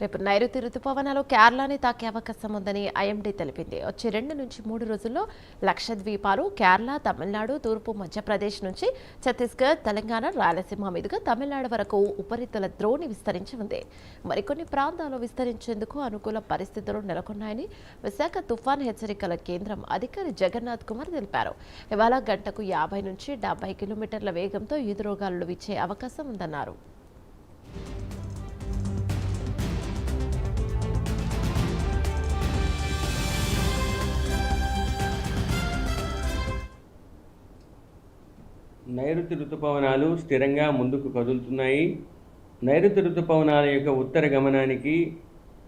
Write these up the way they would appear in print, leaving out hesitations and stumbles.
రేపు నైరుతి రుతుపవనాలు కేరళని తాకే అవకాశం ఉందని ఐఎండీ తెలిపింది. వచ్చే 2 నుంచి 3 రోజుల్లో లక్షద్వీపాలు, కేరళ, తమిళనాడు, తూర్పు మధ్యప్రదేశ్ నుంచి ఛత్తీస్గఢ్, తెలంగాణ, రాయలసీమ మీదుగా తమిళనాడు వరకు ఉపరితల ద్రోణి విస్తరించి ఉంది. మరికొన్ని ప్రాంతాల్లో విస్తరించేందుకు అనుకూల పరిస్థితులు నెలకొన్నాయని విశాఖ తుఫాన్ హెచ్చరికల కేంద్రం అధికారి జగన్నాథ్ కుమార్ తెలిపారు. ఇవాళ గంటకు 50 నుంచి 70 కిలోమీటర్ల వేగంతో ఈదురుగాలులు వీచే అవకాశం ఉందన్నారు. నైరుతి రుతుపవనాలు స్థిరంగా ముందుకు కదులుతున్నాయి. నైరుతి రుతుపవనాల యొక్క ఉత్తర గమనానికి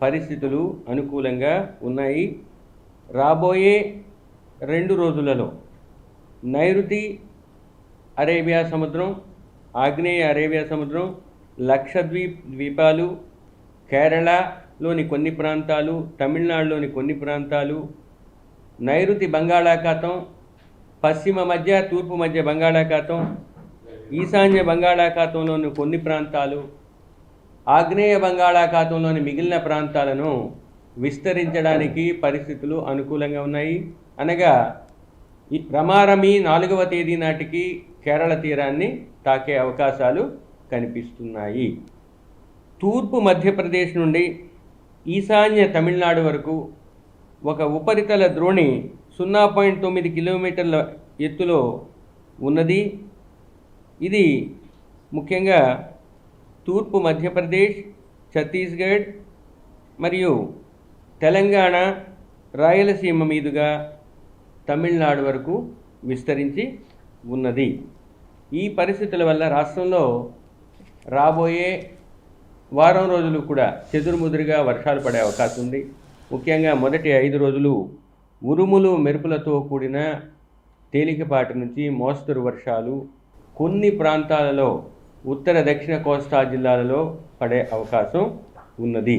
పరిస్థితులు అనుకూలంగా ఉన్నాయి. రాబోయే 2 రోజులలో నైరుతి అరేబియా సముద్రం, ఆగ్నేయ అరేబియా సముద్రం, ద్వీపాలు, కేరళలోని కొన్ని ప్రాంతాలు, తమిళనాడులోని కొన్ని ప్రాంతాలు, నైరుతి బంగాళాఖాతం, పశ్చిమ మధ్య తూర్పు మధ్య బంగాళాఖాతం, ఈశాన్య బంగాళాఖాతంలోని కొన్ని ప్రాంతాలు, ఆగ్నేయ బంగాళాఖాతంలోని మిగిలిన ప్రాంతాలను విస్తరించడానికి పరిస్థితులు అనుకూలంగా ఉన్నాయి. అనగా రమారమి 4వ తేదీ నాటికి కేరళ తీరాన్ని తాకే అవకాశాలు కనిపిస్తున్నాయి. తూర్పు మధ్యప్రదేశ్ నుండి ఈశాన్య తమిళనాడు వరకు ఒక ఉపరితల ద్రోణి 0.9 కిలోమీటర్ల ఎత్తులో ఉన్నది. ఇది ముఖ్యంగా తూర్పు మధ్యప్రదేశ్, ఛత్తీస్గఢ్ మరియు తెలంగాణ, రాయలసీమ మీదుగా తమిళనాడు వరకు విస్తరించి ఉన్నది. ఈ పరిస్థితుల వల్ల రాష్ట్రంలో రాబోయే వారం రోజులు కూడా చెదురుముదురుగా వర్షాలు పడే అవకాశం ఉంది. ముఖ్యంగా మొదటి 5 రోజులు ఉరుములు మెరుపులతో కూడిన తేలికపాటి నుంచి మోస్తరు వర్షాలు కొన్ని ప్రాంతాలలో ఉత్తర దక్షిణ కోస్తా జిల్లాలలో పడే అవకాశం ఉన్నది.